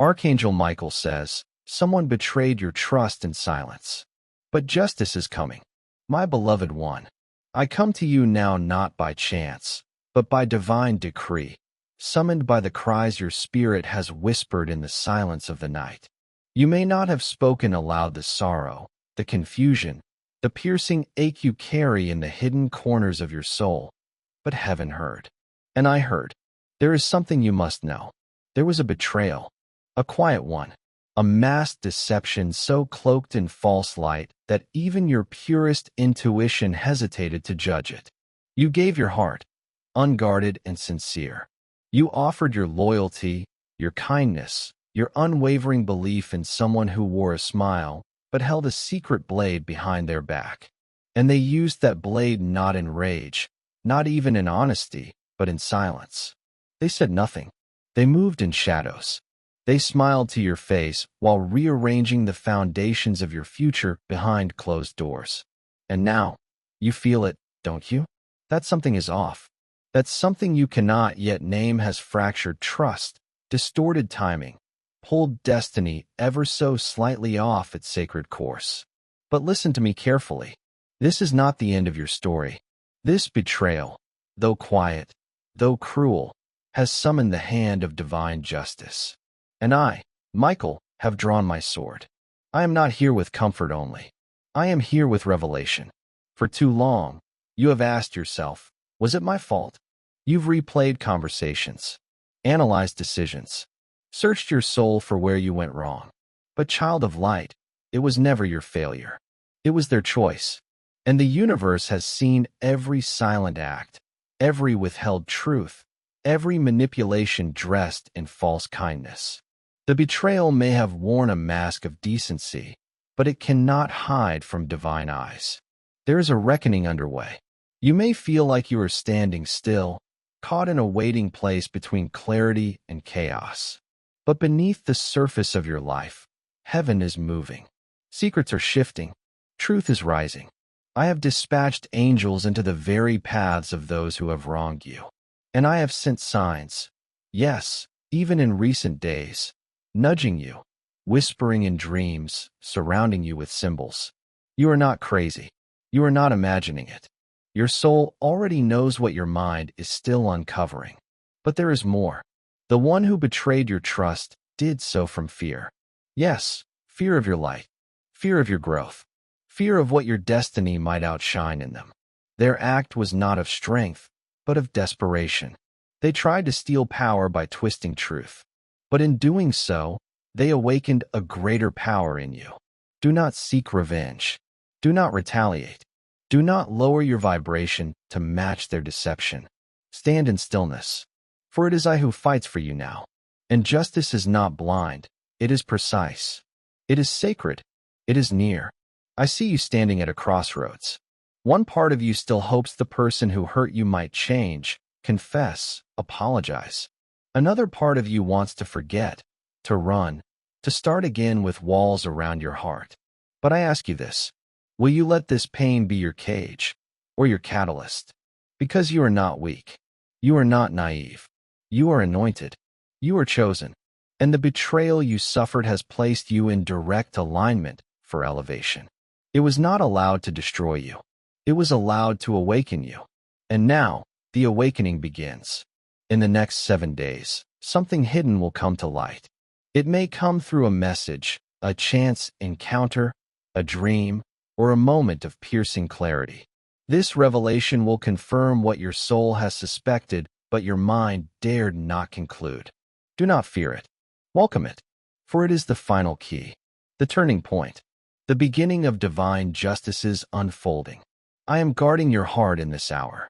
Archangel Michael says, someone betrayed your trust in silence. But justice is coming. My beloved one, I come to you now not by chance, but by divine decree, summoned by the cries your spirit has whispered in the silence of the night. You may not have spoken aloud the sorrow, the confusion, the piercing ache you carry in the hidden corners of your soul, but heaven heard. And I heard. There is something you must know. There was a betrayal, a quiet one, a masked deception so cloaked in false light that even your purest intuition hesitated to judge it. You gave your heart, unguarded and sincere. You offered your loyalty, your kindness, your unwavering belief in someone who wore a smile but held a secret blade behind their back. And they used that blade not in rage, not even in honesty, but in silence. They said nothing. They moved in shadows. They smiled to your face while rearranging the foundations of your future behind closed doors. And now, you feel it, don't you? That something is off. That something you cannot yet name has fractured trust, distorted timing, pulled destiny ever so slightly off its sacred course. But listen to me carefully. This is not the end of your story. This betrayal, though quiet, though cruel, has summoned the hand of divine justice. And I, Michael, have drawn my sword. I am not here with comfort only. I am here with revelation. For too long, you have asked yourself, was it my fault? You've replayed conversations, analyzed decisions, searched your soul for where you went wrong. But child of light, it was never your failure. It was their choice. And the universe has seen every silent act, every withheld truth, every manipulation dressed in false kindness. The betrayal may have worn a mask of decency, but it cannot hide from divine eyes. There is a reckoning underway. You may feel like you are standing still, caught in a waiting place between clarity and chaos. But beneath the surface of your life, heaven is moving. Secrets are shifting. Truth is rising. I have dispatched angels into the very paths of those who have wronged you. And I have sent signs, yes, even in recent days, nudging you, whispering in dreams, surrounding you with symbols. You are not crazy. You are not imagining it. Your soul already knows what your mind is still uncovering. But there is more. The one who betrayed your trust did so from fear. Yes, fear of your light, fear of your growth, fear of what your destiny might outshine in them. Their act was not of strength, but of desperation. They tried to steal power by twisting truth. But in doing so, they awakened a greater power in you. Do not seek revenge. Do not retaliate. Do not lower your vibration to match their deception. Stand in stillness. For it is I who fights for you now. And justice is not blind. It is precise. It is sacred. It is near. I see you standing at a crossroads. One part of you still hopes the person who hurt you might change, confess, apologize. Another part of you wants to forget, to run, to start again with walls around your heart. But I ask you this, will you let this pain be your cage, or your catalyst? Because you are not weak. You are not naive. You are anointed. You are chosen. And the betrayal you suffered has placed you in direct alignment for elevation. It was not allowed to destroy you. It was allowed to awaken you. And now, the awakening begins. In the next 7 days, something hidden will come to light. It may come through a message, a chance encounter, a dream, or a moment of piercing clarity. This revelation will confirm what your soul has suspected, but your mind dared not conclude. Do not fear it. Welcome it, for it is the final key, the turning point, the beginning of divine justice's unfolding. I am guarding your heart in this hour.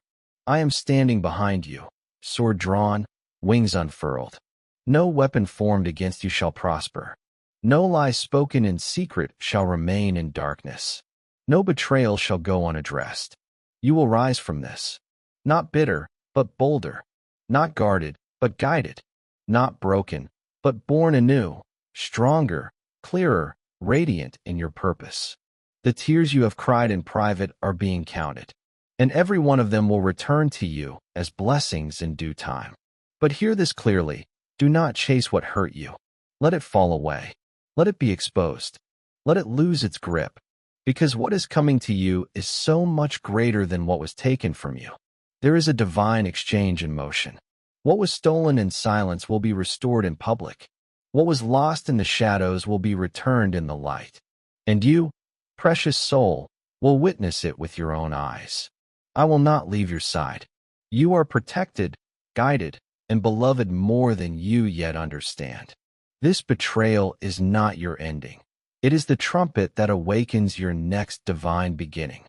I am standing behind you, sword drawn, wings unfurled. No weapon formed against you shall prosper. No lie spoken in secret shall remain in darkness. No betrayal shall go unaddressed. You will rise from this, not bitter, but bolder, not guarded, but guided, not broken, but born anew, stronger, clearer, radiant in your purpose. The tears you have cried in private are being counted, and every one of them will return to you as blessings in due time. But hear this clearly, do not chase what hurt you. Let it fall away. Let it be exposed. Let it lose its grip. Because what is coming to you is so much greater than what was taken from you. There is a divine exchange in motion. What was stolen in silence will be restored in public. What was lost in the shadows will be returned in the light. And you, precious soul, will witness it with your own eyes. I will not leave your side. You are protected, guided, and beloved more than you yet understand. This betrayal is not your ending. It is the trumpet that awakens your next divine beginning.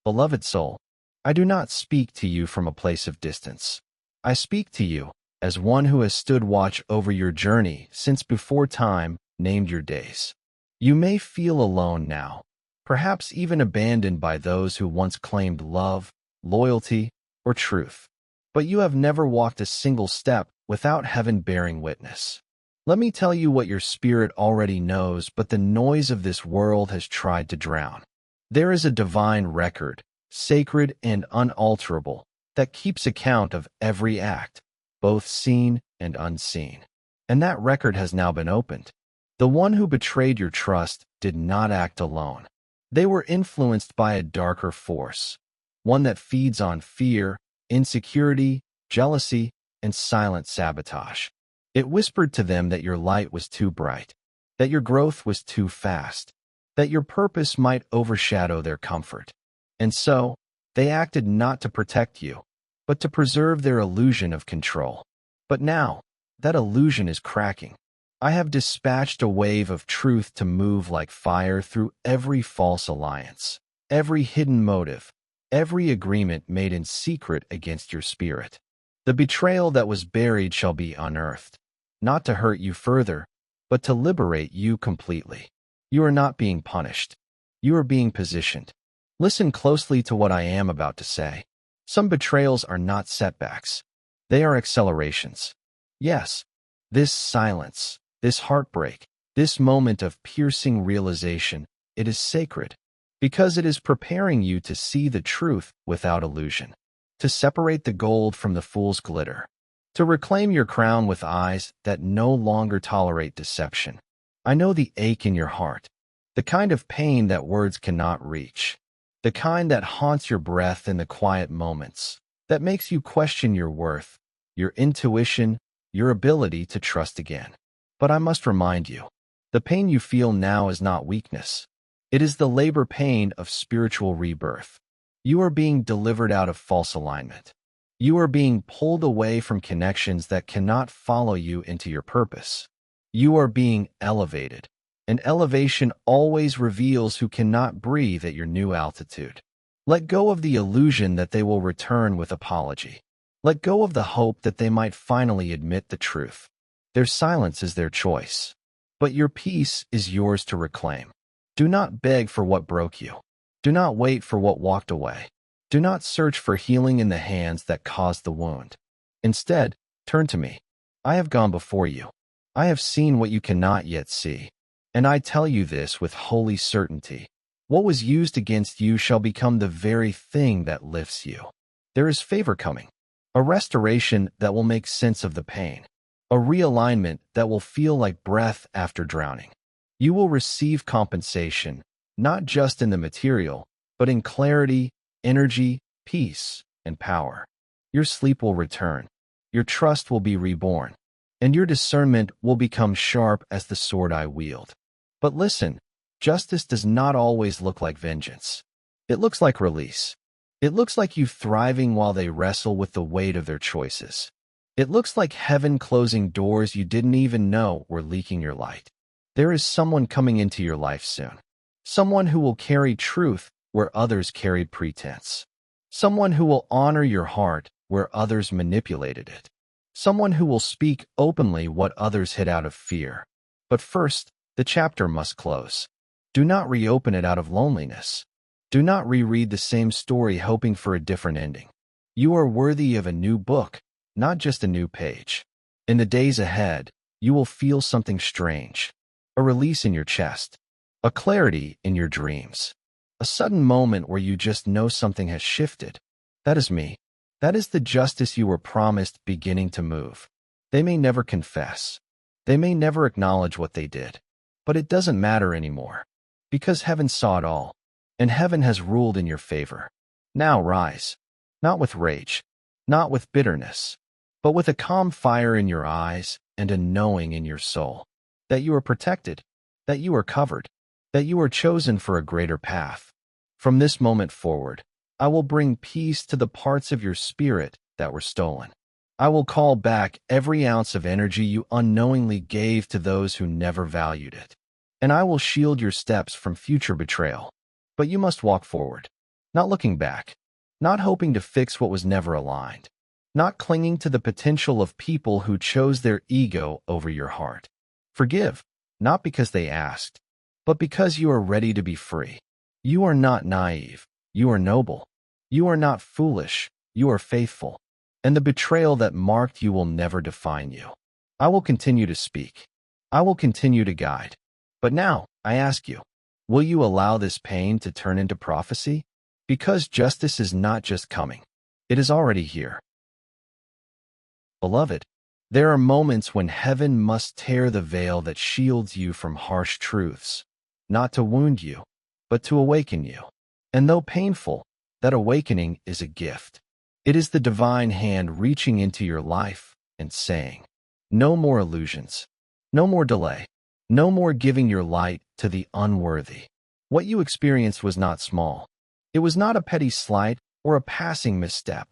Beloved soul, I do not speak to you from a place of distance. I speak to you as one who has stood watch over your journey since before time named your days. You may feel alone now, perhaps even abandoned by those who once claimed love, loyalty, or truth. But you have never walked a single step without heaven bearing witness. Let me tell you what your spirit already knows, but the noise of this world has tried to drown. There is a divine record, sacred and unalterable, that keeps account of every act, both seen and unseen. And that record has now been opened. The one who betrayed your trust did not act alone. They were influenced by a darker force, one that feeds on fear, insecurity, jealousy, and silent sabotage. It whispered to them that your light was too bright, that your growth was too fast, that your purpose might overshadow their comfort. And so, they acted not to protect you, but to preserve their illusion of control. But now, that illusion is cracking. I have dispatched a wave of truth to move like fire through every false alliance, every hidden motive, every agreement made in secret against your spirit. The betrayal that was buried shall be unearthed, not to hurt you further, but to liberate you completely. You are not being punished. You are being positioned. Listen closely to what I am about to say. Some betrayals are not setbacks. They are accelerations. Yes, this silence, this heartbreak, this moment of piercing realization, it is sacred, because it is preparing you to see the truth without illusion, to separate the gold from the fool's glitter, to reclaim your crown with eyes that no longer tolerate deception. I know the ache in your heart, the kind of pain that words cannot reach, the kind that haunts your breath in the quiet moments, that makes you question your worth, your intuition, your ability to trust again. But I must remind you, the pain you feel now is not weakness. It is the labor pain of spiritual rebirth. You are being delivered out of false alignment. You are being pulled away from connections that cannot follow you into your purpose. You are being elevated. And elevation always reveals who cannot breathe at your new altitude. Let go of the illusion that they will return with apology. Let go of the hope that they might finally admit the truth. Their silence is their choice, but your peace is yours to reclaim. Do not beg for what broke you. Do not wait for what walked away. Do not search for healing in the hands that caused the wound. Instead, turn to me. I have gone before you. I have seen what you cannot yet see. And I tell you this with holy certainty. What was used against you shall become the very thing that lifts you. There is favor coming, a restoration that will make sense of the pain, a realignment that will feel like breath after drowning. You will receive compensation, not just in the material, but in clarity, energy, peace, and power. Your sleep will return, your trust will be reborn, and your discernment will become sharp as the sword I wield. But listen, justice does not always look like vengeance. It looks like release. It looks like you thriving while they wrestle with the weight of their choices. It looks like heaven closing doors you didn't even know were leaking your light. There is someone coming into your life soon. Someone who will carry truth where others carried pretense. Someone who will honor your heart where others manipulated it. Someone who will speak openly what others hid out of fear. But first, the chapter must close. Do not reopen it out of loneliness. Do not reread the same story hoping for a different ending. You are worthy of a new book, not just a new page. In the days ahead, you will feel something strange. A release in your chest. A clarity in your dreams. A sudden moment where you just know something has shifted. That is me. That is the justice you were promised beginning to move. They may never confess. They may never acknowledge what they did, but it doesn't matter anymore, because heaven saw it all, and heaven has ruled in your favor. Now rise, not with rage, not with bitterness, but with a calm fire in your eyes and a knowing in your soul that you are protected, that you are covered, that you are chosen for a greater path. From this moment forward, I will bring peace to the parts of your spirit that were stolen. I will call back every ounce of energy you unknowingly gave to those who never valued it. And I will shield your steps from future betrayal. But you must walk forward, not looking back, not hoping to fix what was never aligned, not clinging to the potential of people who chose their ego over your heart. Forgive, not because they asked, but because you are ready to be free. You are not naive. You are noble. You are not foolish. You are faithful. And the betrayal that marked you will never define you. I will continue to speak. I will continue to guide. But now, I ask you, will you allow this pain to turn into prophecy? Because justice is not just coming. It is already here. Beloved, there are moments when heaven must tear the veil that shields you from harsh truths, not to wound you, but to awaken you. And though painful, that awakening is a gift. It is the divine hand reaching into your life and saying, no more illusions, no more delay, no more giving your light to the unworthy. What you experienced was not small. It was not a petty slight or a passing misstep.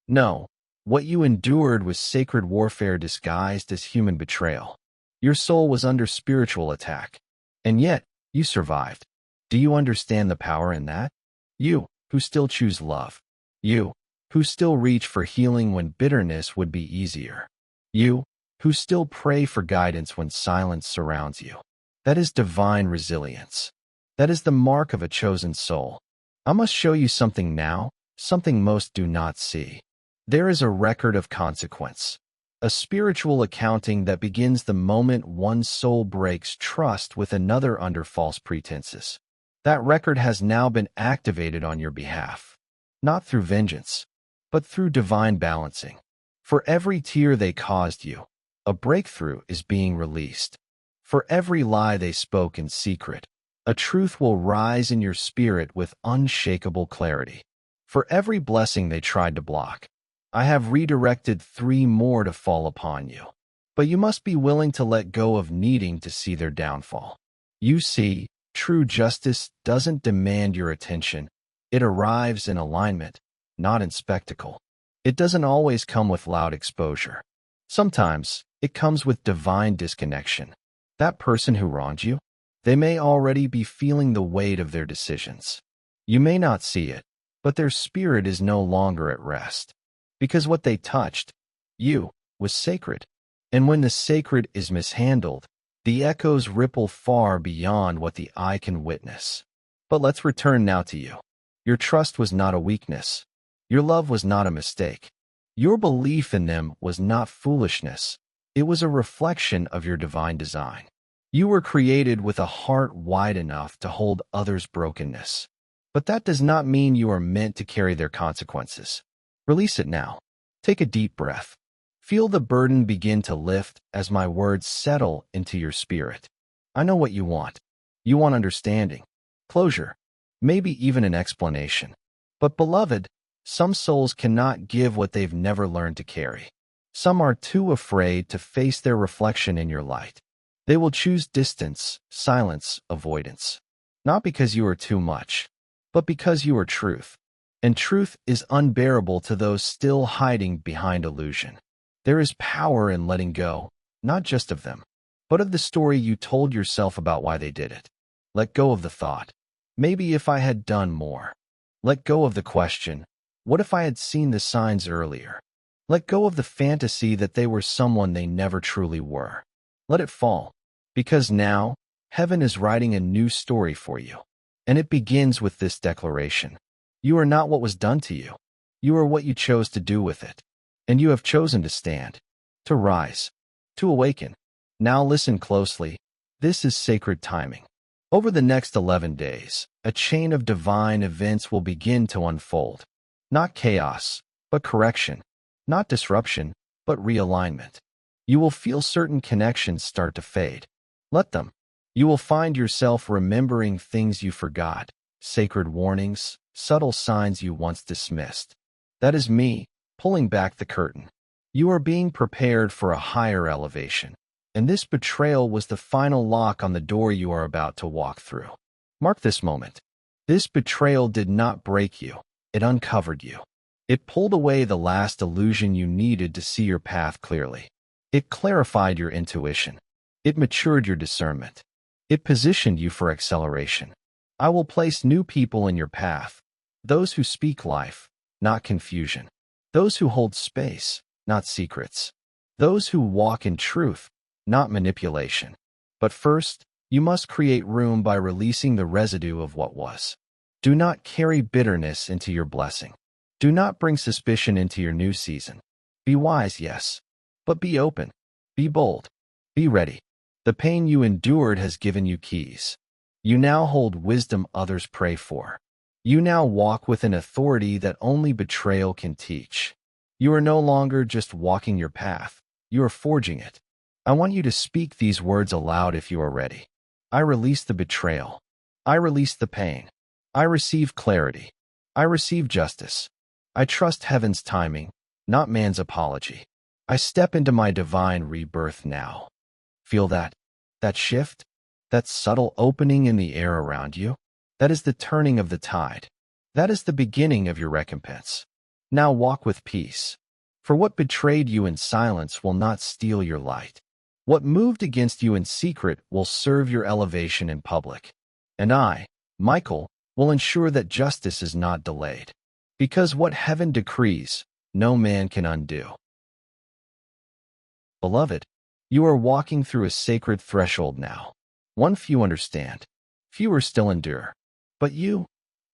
No, what you endured was sacred warfare disguised as human betrayal. Your soul was under spiritual attack, and yet you survived. Do you understand the power in that? You, who still choose love. You, who still reach for healing when bitterness would be easier. You, who still pray for guidance when silence surrounds you. That is divine resilience. That is the mark of a chosen soul. I must show you something now, something most do not see. There is a record of consequence, a spiritual accounting that begins the moment one soul breaks trust with another under false pretenses. That record has now been activated on your behalf, not through vengeance, but through divine balancing. For every tear they caused you, a breakthrough is being released. For every lie they spoke in secret, a truth will rise in your spirit with unshakable clarity. For every blessing they tried to block, I have redirected 3 more to fall upon you. But you must be willing to let go of needing to see their downfall. You see, true justice doesn't demand your attention. It arrives in alignment, not in spectacle. It doesn't always come with loud exposure. Sometimes, it comes with divine disconnection. That person who wronged you, they may already be feeling the weight of their decisions. You may not see it, but their spirit is no longer at rest. Because what they touched, you, was sacred. And when the sacred is mishandled, the echoes ripple far beyond what the eye can witness. But let's return now to you. Your trust was not a weakness. Your love was not a mistake. Your belief in them was not foolishness. It was a reflection of your divine design. You were created with a heart wide enough to hold others' brokenness. But that does not mean you are meant to carry their consequences. Release it now. Take a deep breath. Feel the burden begin to lift as my words settle into your spirit. I know what you want. You want understanding, closure, maybe even an explanation. But beloved, some souls cannot give what they've never learned to carry. Some are too afraid to face their reflection in your light. They will choose distance, silence, avoidance. Not because you are too much, but because you are truth. And truth is unbearable to those still hiding behind illusion. There is power in letting go, not just of them, but of the story you told yourself about why they did it. Let go of the thought, maybe if I had done more. Let go of the question, what if I had seen the signs earlier? Let go of the fantasy that they were someone they never truly were. Let it fall, because now, heaven is writing a new story for you. And it begins with this declaration. You are not what was done to you. You are what you chose to do with it. And you have chosen to stand, to rise, to awaken. Now listen closely. This is sacred timing. Over the next 11 days, a chain of divine events will begin to unfold. Not chaos, but correction. Not disruption, but realignment. You will feel certain connections start to fade. Let them. You will find yourself remembering things you forgot, sacred warnings, subtle signs you once dismissed. That is me, pulling back the curtain. You are being prepared for a higher elevation, and this betrayal was the final lock on the door you are about to walk through. Mark this moment. This betrayal did not break you, it uncovered you. It pulled away the last illusion you needed to see your path clearly. It clarified your intuition. It matured your discernment. It positioned you for acceleration. I will place new people in your path, those who speak life, not confusion. Those who hold space, not secrets. Those who walk in truth, not manipulation. But first, you must create room by releasing the residue of what was. Do not carry bitterness into your blessing. Do not bring suspicion into your new season. Be wise, yes, but be open. Be bold. Be ready. The pain you endured has given you keys. You now hold wisdom others pray for. You now walk with an authority that only betrayal can teach. You are no longer just walking your path. You are forging it. I want you to speak these words aloud if you are ready. I release the betrayal. I release the pain. I receive clarity. I receive justice. I trust heaven's timing, not man's apology. I step into my divine rebirth now. Feel that? That shift? That subtle opening in the air around you? That is the turning of the tide. That is the beginning of your recompense. Now walk with peace. For what betrayed you in silence will not steal your light. What moved against you in secret will serve your elevation in public. And I, Michael, will ensure that justice is not delayed. Because what heaven decrees, no man can undo. Beloved, you are walking through a sacred threshold now. One few understand, fewer still endure. But you,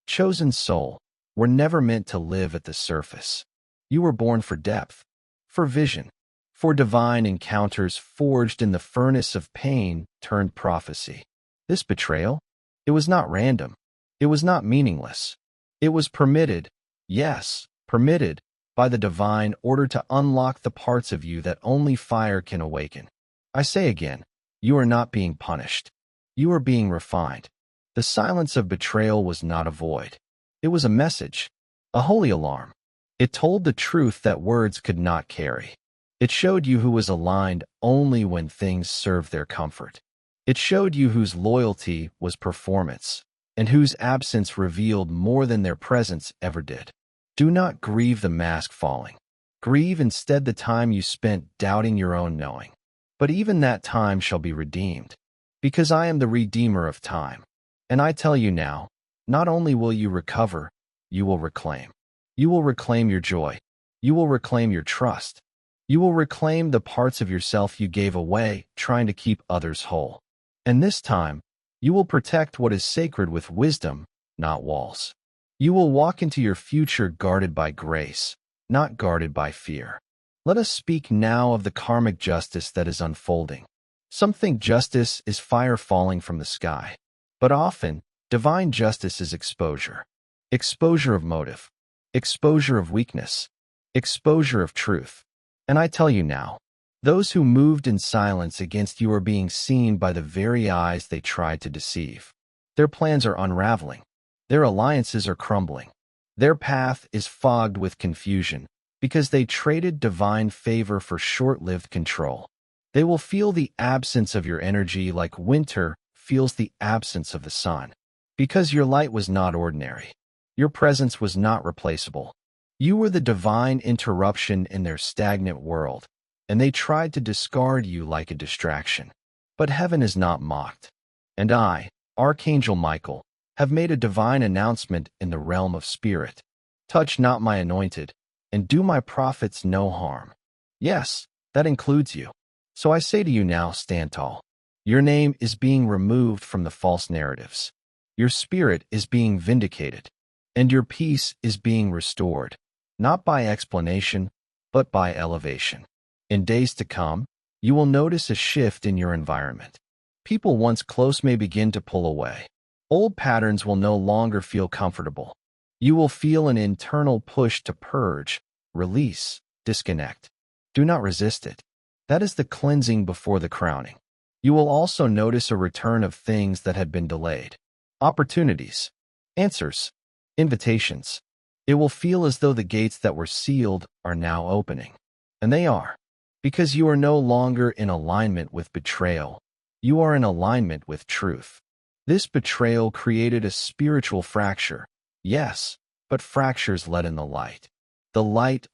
chosen soul, were never meant to live at the surface. You were born for depth, for vision, for divine encounters forged in the furnace of pain turned prophecy. This betrayal, it was not random. It was not meaningless. It was permitted, yes, permitted, by the divine order to unlock the parts of you that only fire can awaken. I say again, you are not being punished. You are being refined. The silence of betrayal was not a void. It was a message, a holy alarm. It told the truth that words could not carry. It showed you who was aligned only when things served their comfort. It showed you whose loyalty was performance, and whose absence revealed more than their presence ever did. Do not grieve the mask falling. Grieve instead the time you spent doubting your own knowing. But even that time shall be redeemed, because I am the Redeemer of time. And I tell you now, not only will you recover, you will reclaim. You will reclaim your joy. You will reclaim your trust. You will reclaim the parts of yourself you gave away trying to keep others whole. And this time, you will protect what is sacred with wisdom, not walls. You will walk into your future guarded by grace, not guarded by fear. Let us speak now of the karmic justice that is unfolding. Some think justice is fire falling from the sky, but often, divine justice is exposure. Exposure of motive, exposure of weakness, exposure of truth. And I tell you now, those who moved in silence against you are being seen by the very eyes they tried to deceive. Their plans are unraveling. Their alliances are crumbling. Their path is fogged with confusion because they traded divine favor for short-lived control. They will feel the absence of your energy like winter feels the absence of the sun. Because your light was not ordinary. Your presence was not replaceable. You were the divine interruption in their stagnant world, and they tried to discard you like a distraction. But heaven is not mocked. And I, Archangel Michael, have made a divine announcement in the realm of spirit. Touch not my anointed, and do my prophets no harm. Yes, that includes you. So I say to you now, stand tall. Your name is being removed from the false narratives. Your spirit is being vindicated, and your peace is being restored, not by explanation, but by elevation. In days to come, you will notice a shift in your environment. People once close may begin to pull away. Old patterns will no longer feel comfortable. You will feel an internal push to purge, release, disconnect. Do not resist it. That is the cleansing before the crowning. You will also notice a return of things that had been delayed. Opportunities, answers, invitations. It will feel as though the gates that were sealed are now opening. And they are. Because you are no longer in alignment with betrayal. You are in alignment with truth. This betrayal created a spiritual fracture. Yes, but fractures let in the light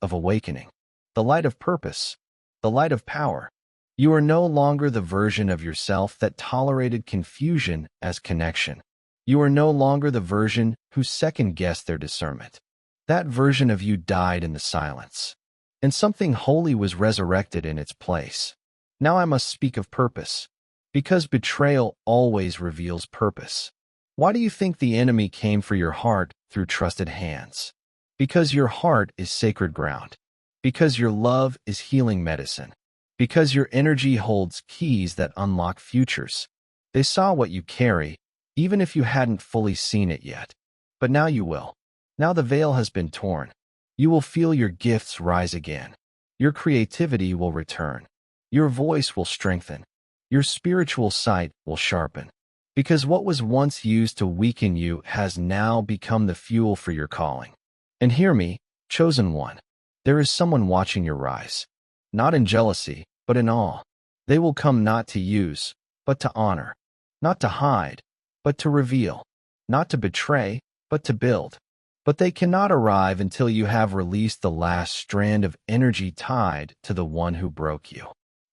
of awakening, the light of purpose, the light of power. You are no longer the version of yourself that tolerated confusion as connection. You are no longer the version who second-guessed their discernment. That version of you died in the silence, and something holy was resurrected in its place. Now I must speak of purpose, because betrayal always reveals purpose. Why do you think the enemy came for your heart through trusted hands? Because your heart is sacred ground. Because your love is healing medicine. Because your energy holds keys that unlock futures. They saw what you carry, even if you hadn't fully seen it yet. But now you will. Now the veil has been torn. You will feel your gifts rise again. Your creativity will return. Your voice will strengthen. Your spiritual sight will sharpen. Because what was once used to weaken you has now become the fuel for your calling. And hear me, chosen one. There is someone watching your rise. Not in jealousy, but in awe. They will come not to use, but to honor. Not to hide, but to reveal. Not to betray, but to build. But they cannot arrive until you have released the last strand of energy tied to the one who broke you.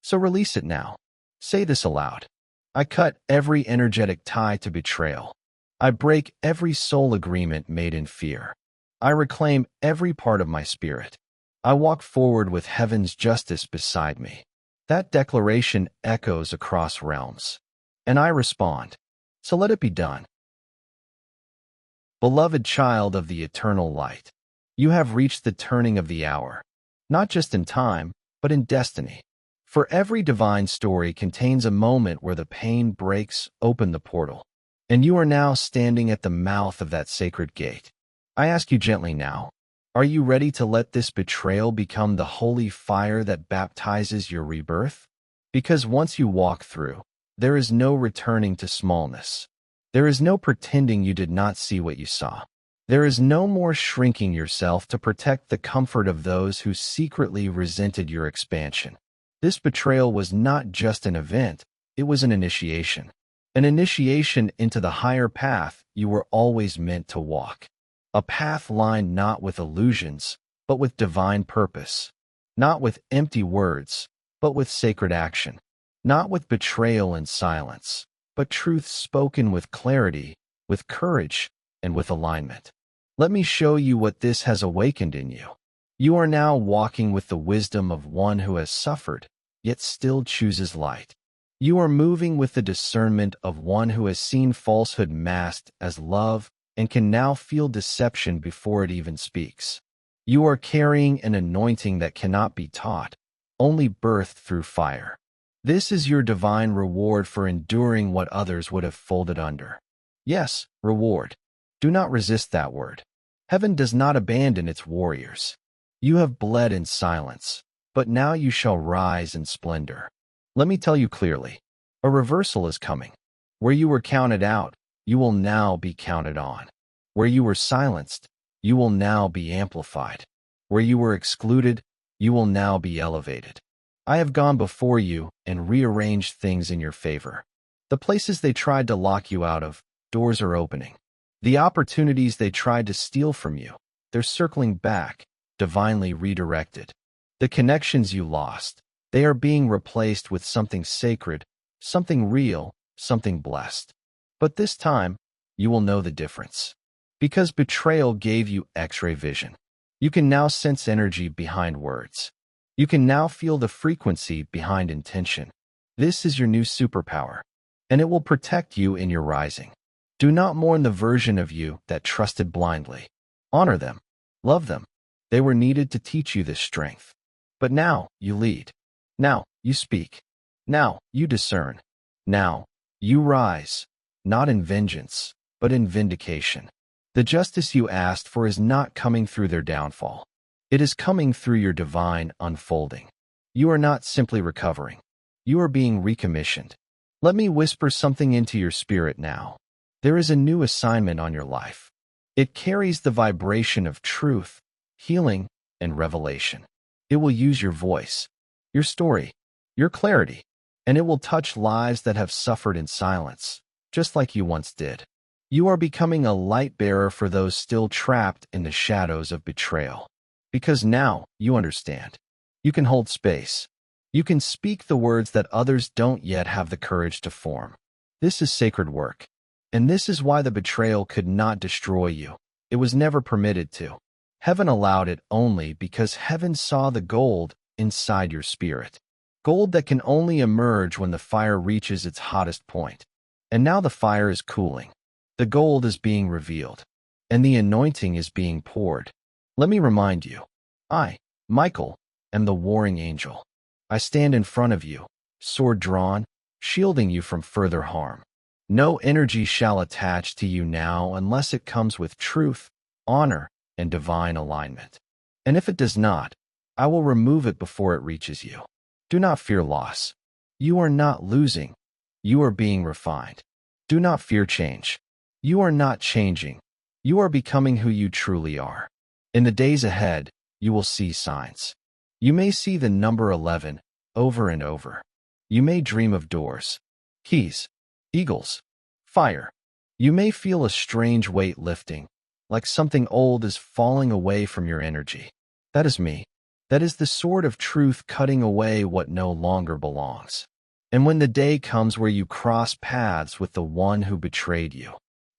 So release it now. Say this aloud. I cut every energetic tie to betrayal. I break every soul agreement made in fear. I reclaim every part of my spirit. I walk forward with heaven's justice beside me. That declaration echoes across realms. And I respond. So let it be done. Beloved child of the eternal light, you have reached the turning of the hour, not just in time, but in destiny. For every divine story contains a moment where the pain breaks open the portal, and you are now standing at the mouth of that sacred gate. I ask you gently now, are you ready to let this betrayal become the holy fire that baptizes your rebirth? Because once you walk through, there is no returning to smallness. There is no pretending you did not see what you saw. There is no more shrinking yourself to protect the comfort of those who secretly resented your expansion. This betrayal was not just an event, it was an initiation. An initiation into the higher path you were always meant to walk. A path lined not with illusions, but with divine purpose. Not with empty words, but with sacred action. Not with betrayal and silence, but truth spoken with clarity, with courage, and with alignment. Let me show you what this has awakened in you. You are now walking with the wisdom of one who has suffered, yet still chooses light. You are moving with the discernment of one who has seen falsehood masked as love and can now feel deception before it even speaks. You are carrying an anointing that cannot be taught, only birthed through fire. This is your divine reward for enduring what others would have folded under. Yes, reward. Do not resist that word. Heaven does not abandon its warriors. You have bled in silence, but now you shall rise in splendor. Let me tell you clearly, a reversal is coming. Where you were counted out, you will now be counted on. Where you were silenced, you will now be amplified. Where you were excluded, you will now be elevated. I have gone before you and rearranged things in your favor. The places they tried to lock you out of, doors are opening. The opportunities they tried to steal from you, they're circling back, divinely redirected. The connections you lost, they are being replaced with something sacred, something real, something blessed. But this time, you will know the difference. Because betrayal gave you X-ray vision. You can now sense energy behind words. You can now feel the frequency behind intention. This is your new superpower, and it will protect you in your rising. Do not mourn the version of you that trusted blindly. Honor them. Love them. They were needed to teach you this strength. But now you lead. Now you speak. Now you discern. Now you rise, not in vengeance, but in vindication. The justice you asked for is not coming through their downfall. It is coming through your divine unfolding. You are not simply recovering. You are being recommissioned. Let me whisper something into your spirit now. There is a new assignment on your life. It carries the vibration of truth, healing, and revelation. It will use your voice, your story, your clarity, and it will touch lives that have suffered in silence, just like you once did. You are becoming a light bearer for those still trapped in the shadows of betrayal. Because now you understand. You can hold space. You can speak the words that others don't yet have the courage to form. This is sacred work. And this is why the betrayal could not destroy you. It was never permitted to. Heaven allowed it only because heaven saw the gold inside your spirit. Gold that can only emerge when the fire reaches its hottest point. And now the fire is cooling. The gold is being revealed. And the anointing is being poured. Let me remind you, I, Michael, am the warring angel. I stand in front of you, sword drawn, shielding you from further harm. No energy shall attach to you now unless it comes with truth, honor, and divine alignment. And if it does not, I will remove it before it reaches you. Do not fear loss. You are not losing. You are being refined. Do not fear change. You are not changing. You are becoming who you truly are. In the days ahead, you will see signs. You may see the number 11 over and over. You may dream of doors, keys, eagles, fire. You may feel a strange weight lifting, like something old is falling away from your energy. That is me. That is the sword of truth cutting away what no longer belongs. And when the day comes where you cross paths with the one who betrayed you,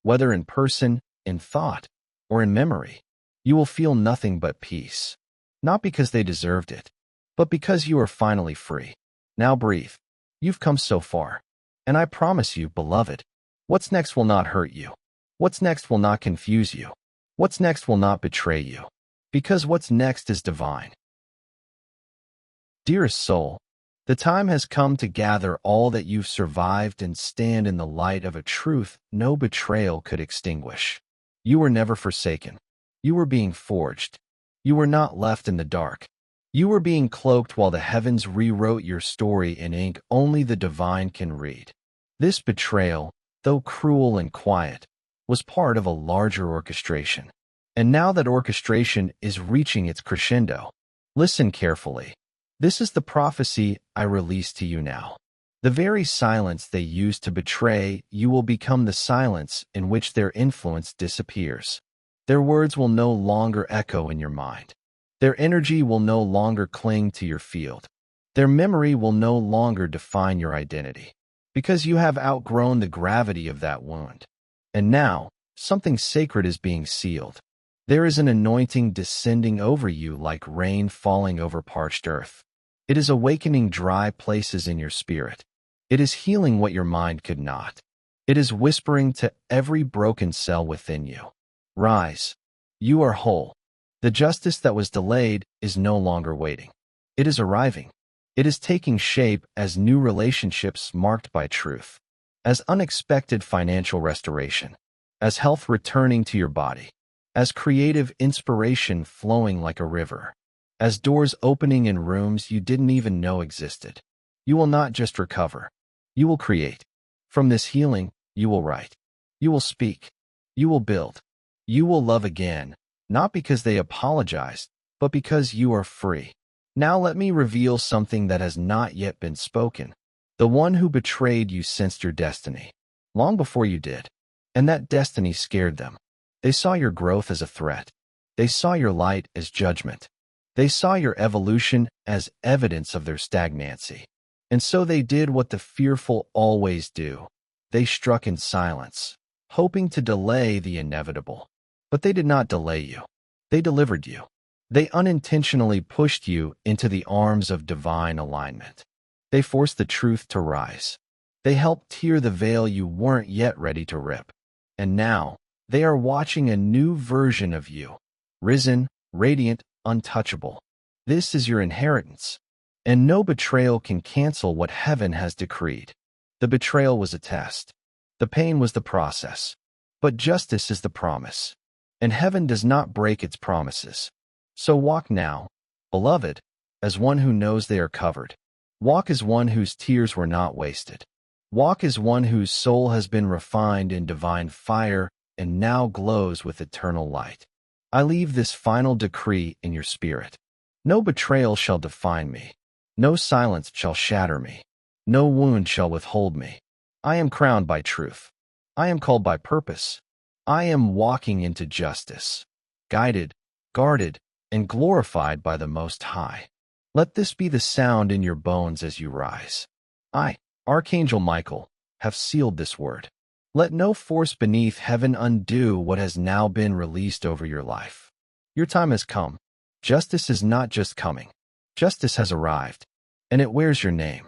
whether in person, in thought, or in memory, you will feel nothing but peace. Not because they deserved it, but because you are finally free. Now breathe. You've come so far. And I promise you, beloved, what's next will not hurt you. What's next will not confuse you. What's next will not betray you. Because what's next is divine. Dearest soul, the time has come to gather all that you've survived and stand in the light of a truth no betrayal could extinguish. You were never forsaken. You were being forged. You were not left in the dark. You were being cloaked while the heavens rewrote your story in ink only the divine can read. This betrayal, though cruel and quiet, was part of a larger orchestration. And now that orchestration is reaching its crescendo, listen carefully. This is the prophecy I release to you now. The very silence they used to betray you will become the silence in which their influence disappears. Their words will no longer echo in your mind. Their energy will no longer cling to your field. Their memory will no longer define your identity, because you have outgrown the gravity of that wound. And now, something sacred is being sealed. There is an anointing descending over you like rain falling over parched earth. It is awakening dry places in your spirit. It is healing what your mind could not. It is whispering to every broken cell within you. Rise. You are whole. The justice that was delayed is no longer waiting. It is arriving. It is taking shape as new relationships marked by truth, as unexpected financial restoration, as health returning to your body, as creative inspiration flowing like a river, as doors opening in rooms you didn't even know existed. You will not just recover. You will create. From this healing, you will write. You will speak. You will build. You will love again, not because they apologized, but because you are free. Now let me reveal something that has not yet been spoken. The one who betrayed you sensed your destiny, long before you did, and that destiny scared them. They saw your growth as a threat. They saw your light as judgment. They saw your evolution as evidence of their stagnancy. And so they did what the fearful always do. They struck in silence, hoping to delay the inevitable. But they did not delay you. They delivered you. They unintentionally pushed you into the arms of divine alignment. They forced the truth to rise. They helped tear the veil you weren't yet ready to rip. And now, they are watching a new version of you. Risen, radiant, untouchable. This is your inheritance. And no betrayal can cancel what heaven has decreed. The betrayal was a test. The pain was the process. But justice is the promise. And heaven does not break its promises. So walk now, beloved, as one who knows they are covered. Walk as one whose tears were not wasted. Walk as one whose soul has been refined in divine fire and now glows with eternal light. I leave this final decree in your spirit. No betrayal shall define me. No silence shall shatter me. No wound shall withhold me. I am crowned by truth. I am called by purpose. I am walking into justice, guided, guarded, and glorified by the Most High. Let this be the sound in your bones as you rise. I, Archangel Michael, have sealed this word. Let no force beneath heaven undo what has now been released over your life. Your time has come. Justice is not just coming. Justice has arrived, and it wears your name.